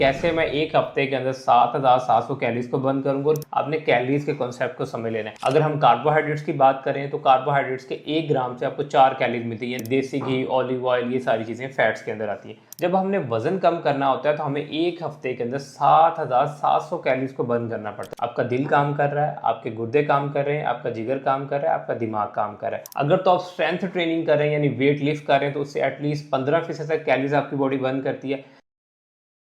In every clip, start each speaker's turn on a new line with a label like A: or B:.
A: कैसे मैं एक हफ्ते के अंदर 7,700 कैलोरीज को बर्न करूंगा। और आपने कैलोरीज के कॉन्सेप्ट को समझ लेना है। अगर हम कार्बोहाइड्रेट्स की बात करें तो कार्बोहाइड्रेट्स के 1 ग्राम से आपको 4 कैलोरीज मिलती है। देसी घी, ऑलिव ऑयल, ये सारी चीजें फैट्स के अंदर आती है। जब हमने वजन कम करना होता है तो हमें एक हफ्ते के अंदर 7,700 कैलोरीज को बर्न करना पड़ता है। आपका दिल काम कर रहा है, आपके गुर्दे काम कर रहे हैं, आपका जिगर काम कर रहा है, आपका दिमाग काम कर रहा है। अगर तो आप स्ट्रेंथ ट्रेनिंग कर रहे हैं यानी वेट लिफ्ट कर रहे हैं तो उससे एटलीस्ट 15% तक कैलोरीज आपकी बॉडी बर्न करती है।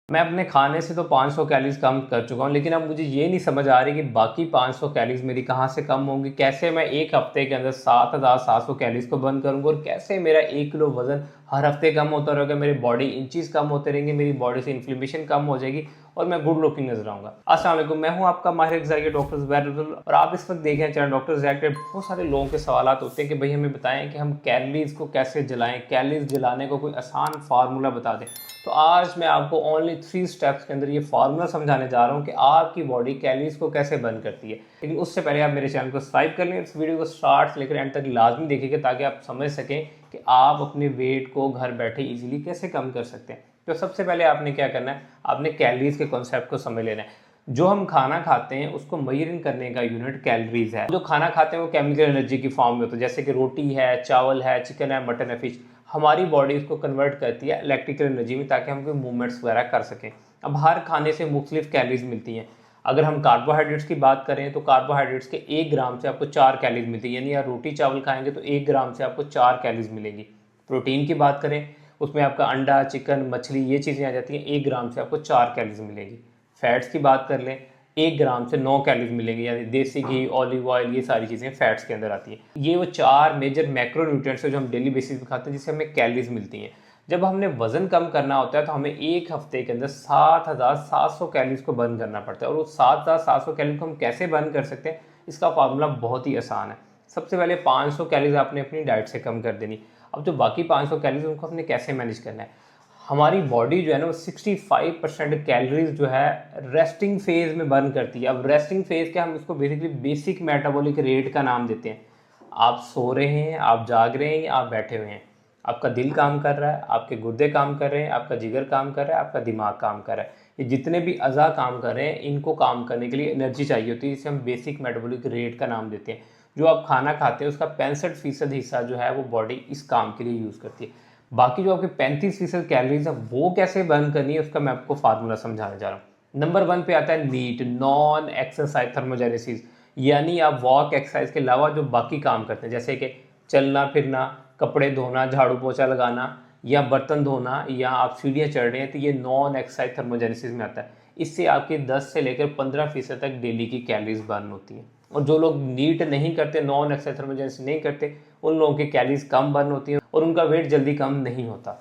A: मैं अपने खाने से तो 500 कैलोरीज कम कर चुका हूँ, लेकिन अब मुझे ये नहीं समझ आ रही कि बाकी 500 कैलोरीज मेरी कहाँ से कम होंगी। कैसे मैं एक हफ्ते के अंदर 7,700 कैलोरीज को बर्न करूँगा और कैसे मेरा 1 किलो वजन हर हफ्ते कम होता रहेगा, मेरी बॉडी इंचीज कम होते रहेंगे, मेरी बॉडी से इन्फ्लेमेशन कम हो जाएगी और मैं गुड लुकिंग नजर आऊंगा। अस्सलाम वालेकुम, मैं हूं आपका माहिर ग़िज़ाई डॉक्टर ज़ुबैर रसूल और आप इस वक्त देख रहे हैं चैनल डॉक्टर ज़ुबैर। बहुत सारे लोगों के सवाल होते हैं कि भाई हमें बताएं कि हम कैलोरीज को कैसे जलाएं, कैलोरीज जलाने को कोई आसान फार्मूला बता दें। तो आज मैं आपको ओनली 3 स्टेप्स के अंदर ये फार्मूला समझाने जा रहा हूँ कि आपकी बॉडी कैलोरीज को कैसे बर्न करती है। लेकिन उससे पहले आप मेरे चैनल को सब्सक्राइब कर लें। इस वीडियो को स्टार्ट से लेकर एंड तक लाजमी देखिएगा ताकि आप समझ सकें कि आप अपने वेट को घर बैठे इजीली कैसे कम कर सकते हैं। तो सबसे पहले आपने क्या करना है, आपने कैलोरीज के कॉन्सेप्ट को समझ लेना है। जो हम खाना खाते हैं उसको मेजरिंग करने का यूनिट कैलोरीज है। जो खाना खाते हैं वो केमिकल एनर्जी की फॉर्म में होता है, जैसे कि रोटी है, चावल है, चिकन है, मटन है, फिश। हमारी बॉडी उसको कन्वर्ट करती है इलेक्ट्रिकल एनर्जी में ताकि हम कोई मूवमेंट्स वगैरह कर सकें। अब हर खाने से मुख्तलिफ कैलोरीज मिलती हैं। अगर हम कार्बोहाइड्रेट्स की बात करें तो कार्बोहाइड्रेट्स के 1 ग्राम से आपको 4 कैलोरीज मिलती है, यानी आप रोटी चावल खाएंगे तो 1 ग्राम से आपको 4 कैलोरीज मिलेगी। प्रोटीन की बात करें उसमें आपका अंडा, चिकन, मछली, ये चीज़ें आ जाती हैं, 1 ग्राम से आपको 4 कैलोरीज मिलेगी। फैट्स की बात कर लें 1 ग्राम से 9 कैलोरीज मिलेंगी, यानी देसी घी, ऑलिव ऑयल, ये सारी चीज़ें फैट्स के अंदर आती हैं। ये वो 4 मेजर मैक्रो न्यूट्रिएंट्स है जो हम डेली बेसिस पे खाते हैं, जिससे हमें कैलोरीज मिलती हैं। जब हमने वजन कम करना होता है तो हमें एक हफ्ते के अंदर 7,700 कैलोरीज को बर्न करना पड़ता है। और वो 7,700 कैलोरी को हम कैसे बर्न कर सकते हैं, इसका फार्मूला बहुत ही आसान है। सबसे पहले 500 कैलोरीज आपने अपनी डाइट से कम कर देनी। अब जो बाकी 500 कैलोरीज उनको हमने कैसे मैनेज करना है। हमारी बॉडी जो है ना वो 65% कैलोरीज जो है रेस्टिंग फेज में बर्न करती है। अब रेस्टिंग फेज क्या, हम इसको बेसिकली बेसिक मेटाबॉलिक रेट का नाम देते हैं। आप सो रहे हैं, आप जाग रहे हैं, आप बैठे हुए हैं, आपका दिल काम कर रहा है, आपके गुर्दे काम कर रहे हैं, आपका जिगर काम कर रहा है, आपका दिमाग काम कर रहा है। ये जितने भी अज़ा काम कर रहे हैं इनको काम करने के लिए एनर्जी चाहिए होती है, जिसे हम बेसिक मेटाबॉलिक रेट का नाम देते हैं। जो आप खाना खाते हैं उसका 65% हिस्सा जो है वो बॉडी इस काम के लिए यूज़ करती है। बाकी जो आपके 35% कैलोरीज है वो कैसे बर्न करनी है उसका मैं आपको फार्मूला समझाने जा रहा हूँ। नंबर 1 पे आता है नीट, नॉन एक्सरसाइज थर्मोजेनेसिस, यानी आप वॉक एक्सरसाइज के अलावा जो बाकी काम करते हैं, जैसे कि चलना फिरना, कपड़े धोना, झाड़ू पोछा लगाना या बर्तन धोना, या आप सीढ़ियाँ चढ़ रहे हैं, तो ये नॉन एक्सरसाइज थर्मोजेनेसिस में आता है। इससे आपकी 10 से लेकर 15% तक डेली की कैलोरीज बर्न होती हैं। और जो लोग नीट नहीं करते, नॉन एक्सरसाइज थर्मोजेनेसिस नहीं करते, उन लोगों की कैलोरीज कम बर्न होती हैं और उनका वेट जल्दी कम नहीं होता।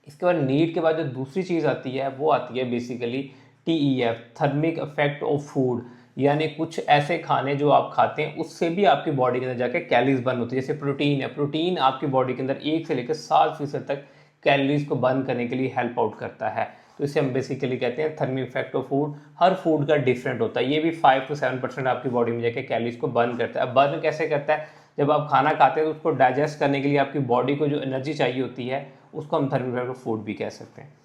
A: इसके बाद नीट के बाद जो दूसरी चीज़ आती है वो आती है basically TEF, thermic effect of food, यानी कुछ ऐसे खाने जो आप खाते हैं उससे भी आपकी बॉडी के अंदर जाकर कैलोरीज बर्न होती है। जैसे प्रोटीन है, प्रोटीन आपकी बॉडी के अंदर 1 से लेकर 7% तक कैलोरीज को बर्न करने के लिए हेल्प आउट करता है। तो इसे हम बेसिकली कहते हैं thermic effect of food. Her food का डिफरेंट होता है, ये भी 5 to 7% आपकी बॉडी में जाकर कैलोरीज को बर्न करता है। बर्न कैसे करता है, जब आप खाना खाते हैं तो उसको डाइजेस्ट करने के लिए आपकी बॉडी को जो एनर्जी चाहिए होती है उसको हम थर्मिक इफेक्ट ऑफ फूड भी कह सकते हैं।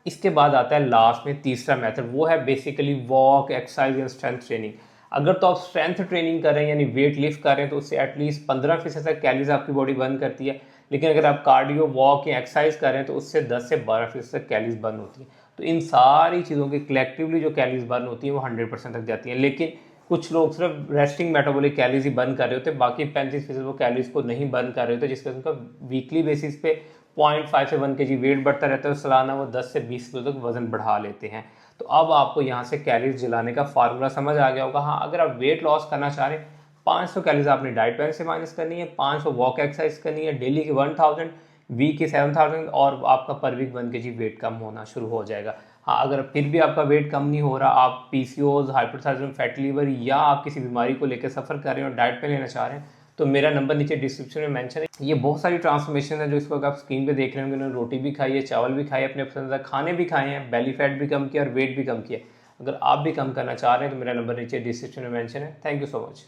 A: इसके बाद आता है लास्ट में तीसरा मेथड, वो है basically walk exercise and strength training. अगर तो आप स्ट्रेंथ ट्रेनिंग कर रहे हैं यानी वेट लिफ्ट कर रहे हैं तो उससे एटलीस्ट 15% तक कैलोरीज आपकी बॉडी बर्न करती है। लेकिन अगर आप कार्डियो, वॉक या एक्सरसाइज कर रहे हैं तो उससे 10 से 12% तक कैलोरीज बर्न होती है। तो इन सारी चीज़ों की कलेक्टिवली जो कैलोरीज बर्न होती है वो 100% तक जाती है। लेकिन कुछ लोग सिर्फ रेस्टिंग मेटाबॉलिक कैलोरीज ही बर्न कर रहे होते हैं, बाकी 35% वो कैलोरीज को नहीं बर्न कर रहे होते, जिसके उनका वीकली बेसिस पे 0.5 से 1 kg वेट बढ़ता रहता है। सालाना वो 10 से 20 किलो तक वजन बढ़ा लेते हैं। तो अब आपको यहाँ से कैलोरीज जलाने का फार्मूला समझ आ गया होगा। हाँ, अगर आप वेट लॉस करना चाह रहे हैं 500 कैलोरीज आपने डाइट प्लान से माइनस करनी है, 500 वॉक एक्सरसाइज करनी है, डेली की 1000, वीक की 7000 और आपका पर वीक 1 kg वेट कम होना शुरू हो जाएगा। हाँ, अगर फिर भी आपका वेट कम नहीं हो रहा, आप PCOS, हाइपरथायराइडिज्म, फैटी लिवर या आप किसी बीमारी को लेकर सफ़र कर रहे हैं और डाइट पे लेना चाह रहे हैं तो मेरा नंबर नीचे डिस्क्रिप्शन में मेंशन है। ये बहुत सारी ट्रांसफॉर्मेशन है जो इस वक्त आप स्क्रीन पे देख रहे होंगे। उन्होंने रोटी भी खाई है, चावल भी खाए, अपने पसंदीदा खाने भी खाए हैं, बेली फैट भी कम किया और वेट भी कम किया। अगर आप भी कम करना चाह रहे हैं तो मेरा नंबर नीचे डिस्क्रिप्शन में मेंशन है। Thank you so much.